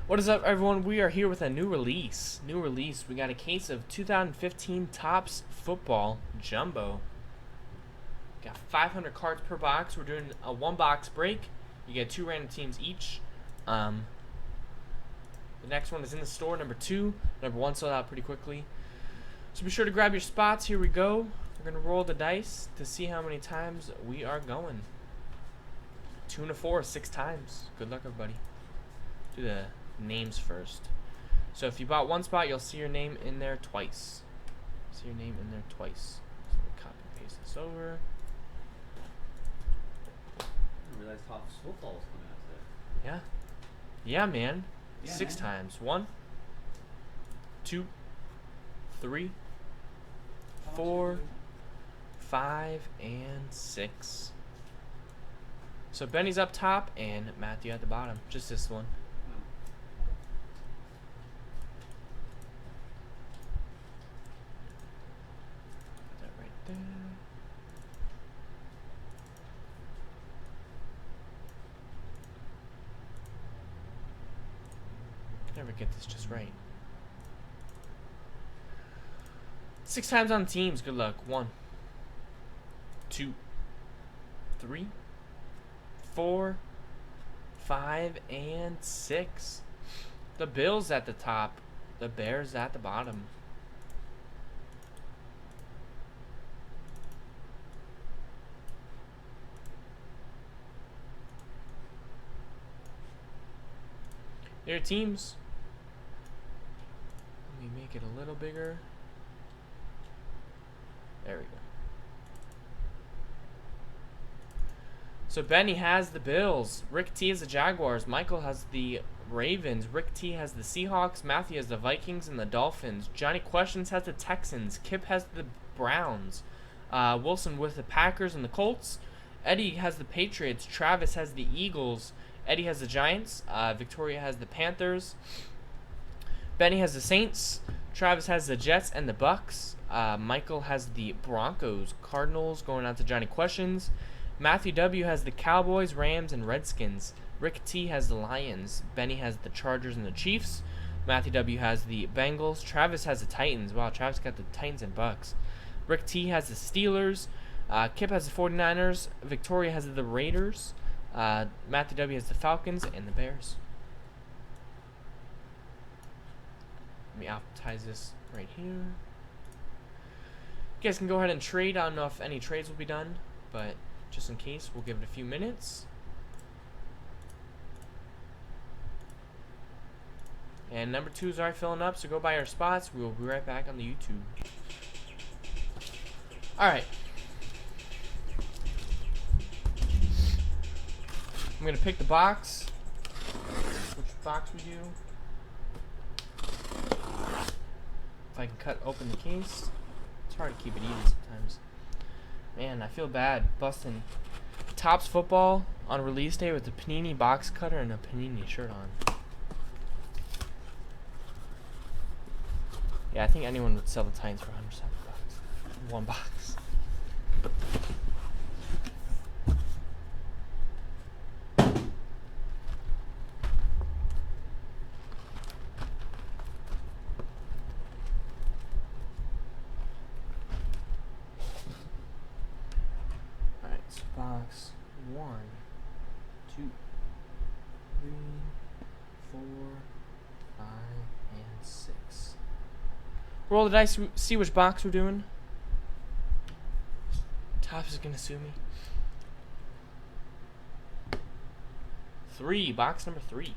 What is up, everyone? We are here with a new release. We got a case of 2015 Topps Football Jumbo. Got 500 cards per box. We're doing a one-box break. You get 2 random teams each. The next one is in the store. Number 2. Number 1 sold out pretty quickly. So be sure to grab your spots. Here we go. We're going to roll the dice to see how many times we are going. 2 and a 4, 6 times. Good luck, everybody. Do the names first. So if you bought one spot, you'll see your name in there twice. So we'll copy and paste this over. I didn't realize Topps Football was coming out today. Yeah, man. Yeah, 6 man. times. 1, 2, 3, How much 4, is it? 5, and 6. So Benny's up top and Matthew at the bottom. Just this one. Put that right there. Never get this just right. 6 times on teams. Good luck. 1, 2, 3, 4, 5, and 6. The Bills at the top. The Bears at the bottom. There are teams. Let me make it a little bigger. There we go. So Benny has the Bills. Rick T has the Jaguars. Michael has the Ravens. Rick T has the Seahawks. Matthew has the Vikings and the Dolphins. Johnny Questions has the Texans. Kip has the Browns. Wilson with the Packers and the Colts. Eddie has the Patriots. Travis has the Eagles. Eddie has the Giants. Victoria has the Panthers. Benny has the Saints. Travis has the Jets and the Bucks. Michael has the Broncos. Cardinals going out to Johnny Questions. Matthew W has the Cowboys, Rams, and Redskins. Rick T has the Lions. Benny has the Chargers and the Chiefs. Matthew W has the Bengals. Travis has the Titans. Wow, Travis got the Titans and Bucks. Rick T has the Steelers. Kip has the 49ers. Victoria has the Raiders. Matthew W has the Falcons and the Bears. Let me advertise this right here. You guys can go ahead and trade. I don't know if any trades will be done, but just in case, we'll give it a few minutes. And number 2 is already filling up, so go buy our spots. We will be right back on the YouTube. Alright. I'm going to pick the box. Which box we do. If I can cut open the case. It's hard to keep it even sometimes. Man, I feel bad busting Topps Football on release day with a Panini box cutter and a Panini shirt on. Yeah, I think anyone would sell the Titans for $100 bucks. One box. Box 1, 2, 3, 4, 5, and 6. Roll the dice, see which box we're doing. Topps is gonna sue me. 3, box number 3.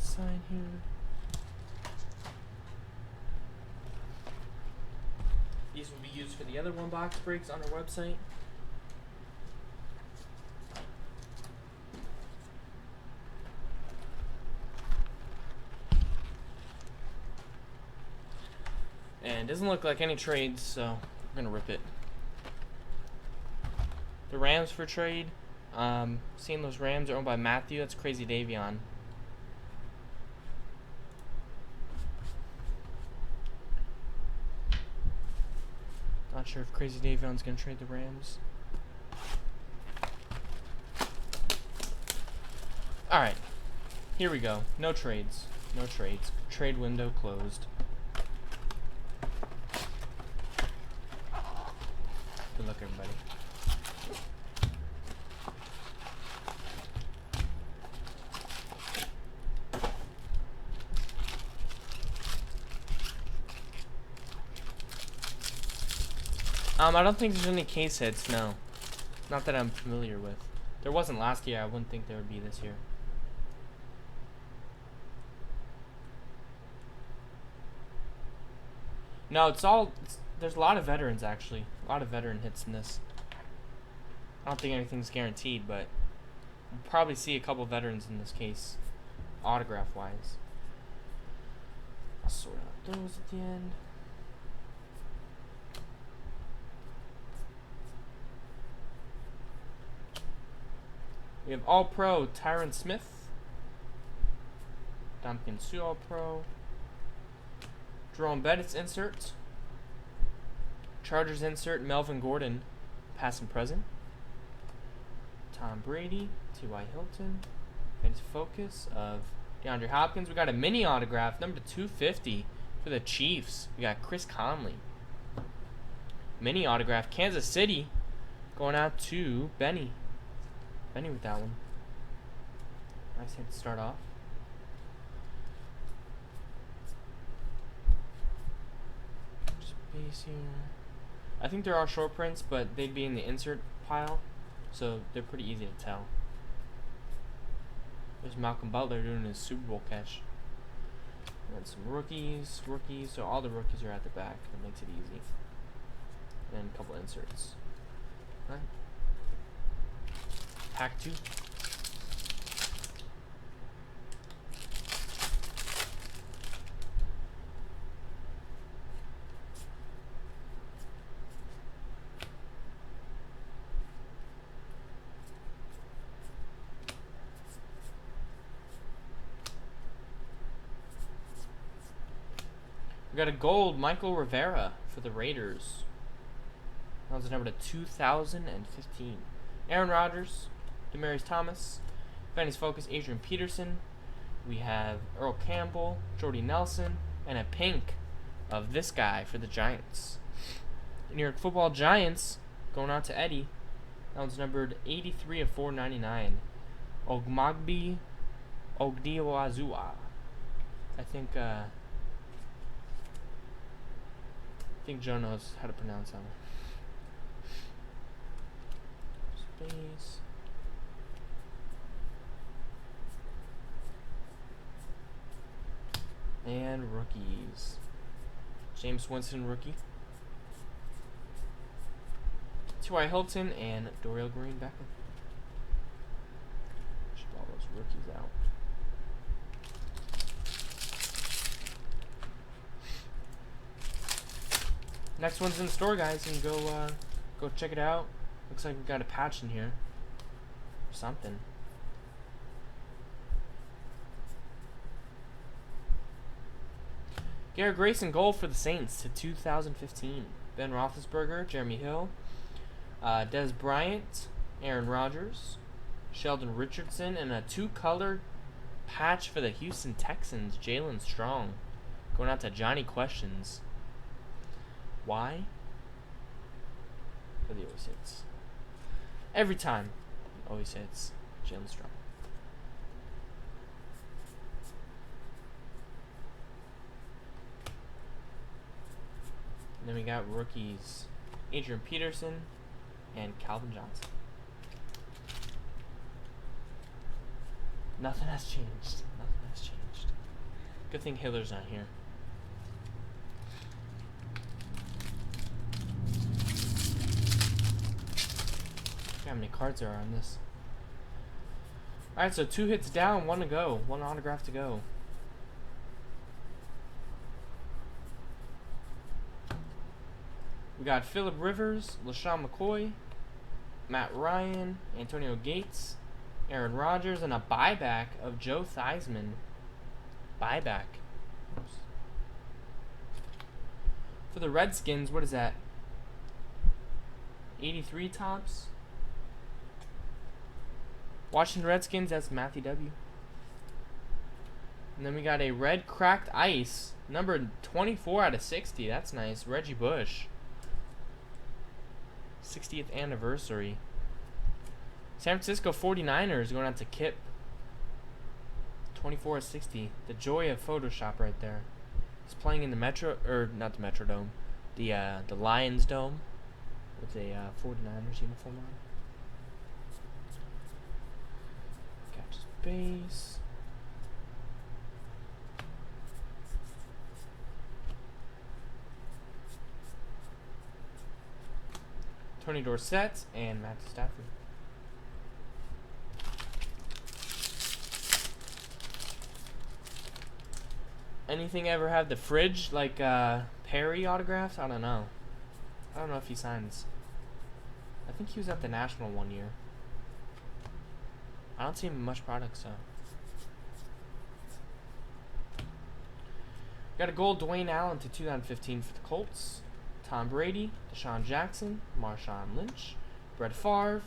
Sign here. These will be used for the other one box breaks on our website. And it doesn't look like any trades, so we're gonna rip it. The Rams for trade. St. Louis Rams are owned by Matthew. That's Crazy Davion. Not sure if Crazy Davion's gonna trade the Rams. Alright. Here we go. No trades. No trades. Trade window closed. Good luck, everybody. I don't think there's any case hits, no. Not that I'm familiar with. There wasn't last year, I wouldn't think there would be this year. No, there's a lot of veterans, actually. A lot of veteran hits in this. I don't think anything's guaranteed, but we'll probably see a couple veterans in this case, autograph-wise. I'll sort out those at the end. We have All-Pro Tyron Smith, Dominican Sue All-Pro, Jerome Bettis insert, Chargers insert Melvin Gordon, past and present, Tom Brady, T.Y. Hilton, and focus of DeAndre Hopkins. We got a mini autograph, number 250 for the Chiefs. We got Chris Conley. Mini autograph, Kansas City, going out to Benny. Benny with that one. Nice hit to start off. Space here. I think there are short prints, but they'd be in the insert pile, so they're pretty easy to tell. There's Malcolm Butler doing his Super Bowl catch. And then some rookies, so all the rookies are at the back. That makes it easy. And then a couple inserts. Alright. Pack 2. We got a gold Michael Rivera for the Raiders. That was the number to 2015. Aaron Rodgers, Demaryius Thomas, Fanny's Focus, Adrian Peterson. We have Earl Campbell, Jordy Nelson, and a pink of this guy for the Giants. New York Football Giants going out to Eddie. That one's numbered 83 of 499. Ogmagbi Ogdiwazua. I think Joe knows how to pronounce that one. Space. And rookies. James Winston, rookie. T.Y. Hilton and Dorial Green Beckham. Ship all those rookies out. Next one's in the store, guys. You can go check it out. Looks like we've got a patch in here. Or something. Garrett Grayson goal for the Saints to 2015. Ben Roethlisberger, Jeremy Hill, Dez Bryant, Aaron Rodgers, Sheldon Richardson, and a 2-color patch for the Houston Texans, Jalen Strong. Going out to Johnny Questions. Why? Because he always hits. Every time, he always hits. Jalen Strong. And then we got rookies, Adrian Peterson and Calvin Johnson. Nothing has changed. Nothing has changed. Good thing Hiller's not here. How many cards are on this? Alright, so 2 hits down, 1 to go. 1 autograph to go. We got Phillip Rivers, LaShawn McCoy, Matt Ryan, Antonio Gates, Aaron Rodgers, and a buyback of Joe Theismann. Buyback. Oops. For the Redskins, what is that? 83 tops. Washington Redskins, that's Matthew W. And then we got a red cracked ice, number 24 out of 60. That's nice. Reggie Bush. 60th anniversary. San Francisco 49ers going out to Kip. 24 out of 60. The joy of Photoshop right there. He's playing in the Metro, or not the Metrodome, the Lions Dome with a 49ers uniform on. Catches base. Tony Dorsett and Matthew Stafford. Anything ever have the fridge like Perry autographs? I don't know. I don't know if he signs. I think he was at the National one year. I don't see him in much product, so. Got a gold Dwayne Allen to 2015 for the Colts. Tom Brady, Deshaun Jackson, Marshawn Lynch, Brett Favre,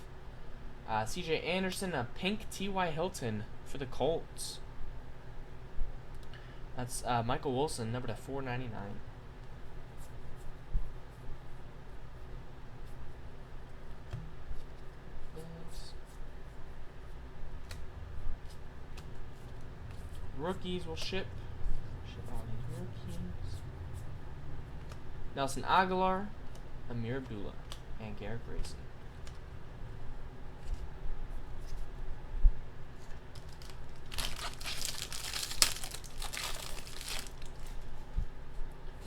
C.J. Anderson, a pink T.Y. Hilton for the Colts. That's Michael Wilson, number to 499. Rookies will ship. Ship all these rookies. Nelson Aguilar, Amir Abdullah, and Garrett Grayson.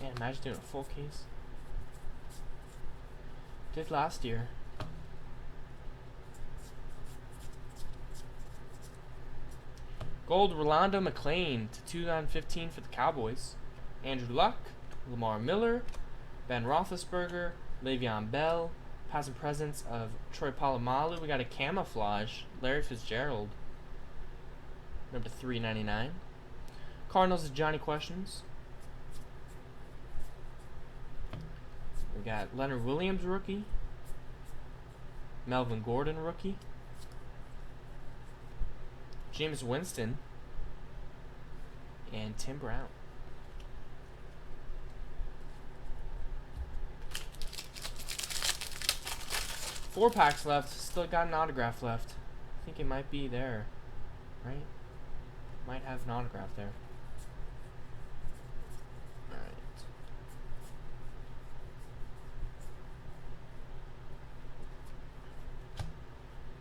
Man, imagine doing a full case. Did last year. Gold Rolando McClain to 2015 for the Cowboys. Andrew Luck, Lamar Miller, Ben Roethlisberger, Le'Veon Bell, past and presence of Troy Polamalu. We got a camouflage, Larry Fitzgerald, number 399. Cardinals is Johnny Questions. We got Leonard Williams rookie, Melvin Gordon rookie, James Winston, and Tim Brown. Four packs left. Still got an autograph left. I think it might be there, right? Might have an autograph there. All right.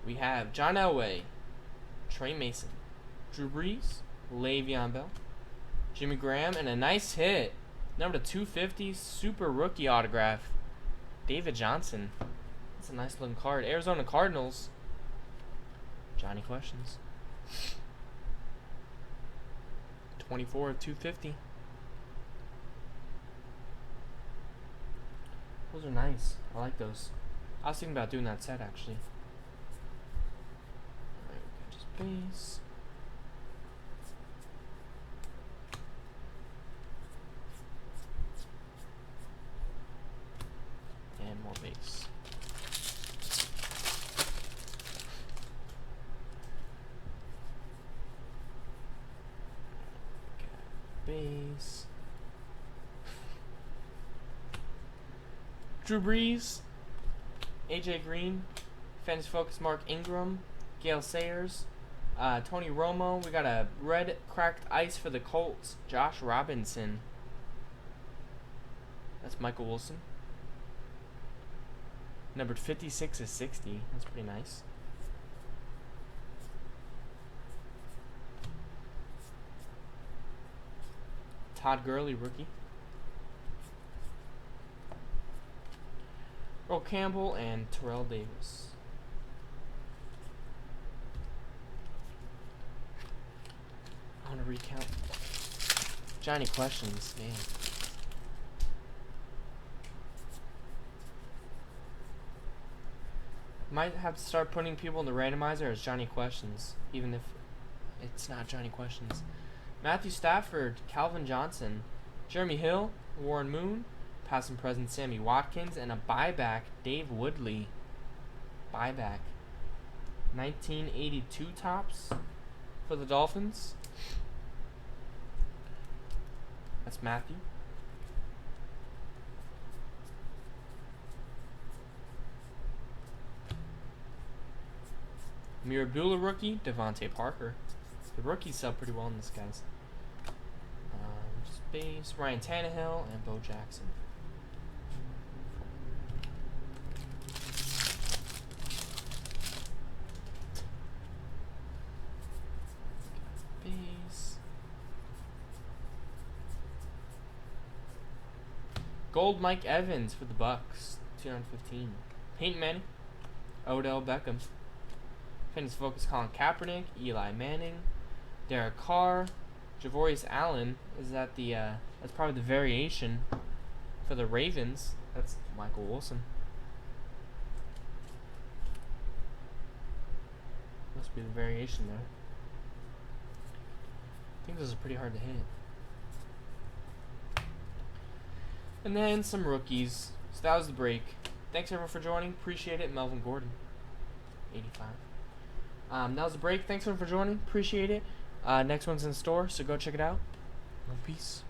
We have John Elway, Trey Mason, Drew Brees, Le'Veon Bell, Jimmy Graham, and a nice hit. Number 250, super rookie autograph, David Johnson. That's a nice looking card. Arizona Cardinals, Johnny Questions. 24 of 250. Those are nice. I like those. I was thinking about doing that set actually. Alright, just base. And more base. Base. Drew Brees, AJ Green, Fantasy Focus Mark Ingram, Gale Sayers, Tony Romo. We got a red cracked ice for the Colts, Josh Robinson. That's Michael Wilson. Numbered 56 of 60. That's pretty nice. Todd Gurley, rookie. Earl Campbell and Terrell Davis. I want to recount. Johnny Questions, man. Might have to start putting people in the randomizer as Johnny Questions, even if it's not Johnny Questions. Matthew Stafford, Calvin Johnson, Jeremy Hill, Warren Moon, past and present Sammy Watkins, and a buyback, Dave Woodley. Buyback. 1982 tops for the Dolphins. That's Matthew. Mirabula rookie, Devontae Parker. The rookies sell pretty well in this, guys. Space, Ryan Tannehill, and Bo Jackson. Base. Gold Mike Evans for the Bucks, 215. Peyton Manning, Odell Beckham. Fitness Focus Colin Kaepernick, Eli Manning, Derek Carr, Javorius Allen. Is that the that's probably the variation for the Ravens. That's Michael Wilson. Must be the variation there. I think those are pretty hard to hit. And then some rookies. So that was the break. Thanks everyone for joining. Appreciate it. Melvin Gordon, 85. That was the break. Thanks everyone for joining. Appreciate it. Next one's in store, so go check it out. Peace.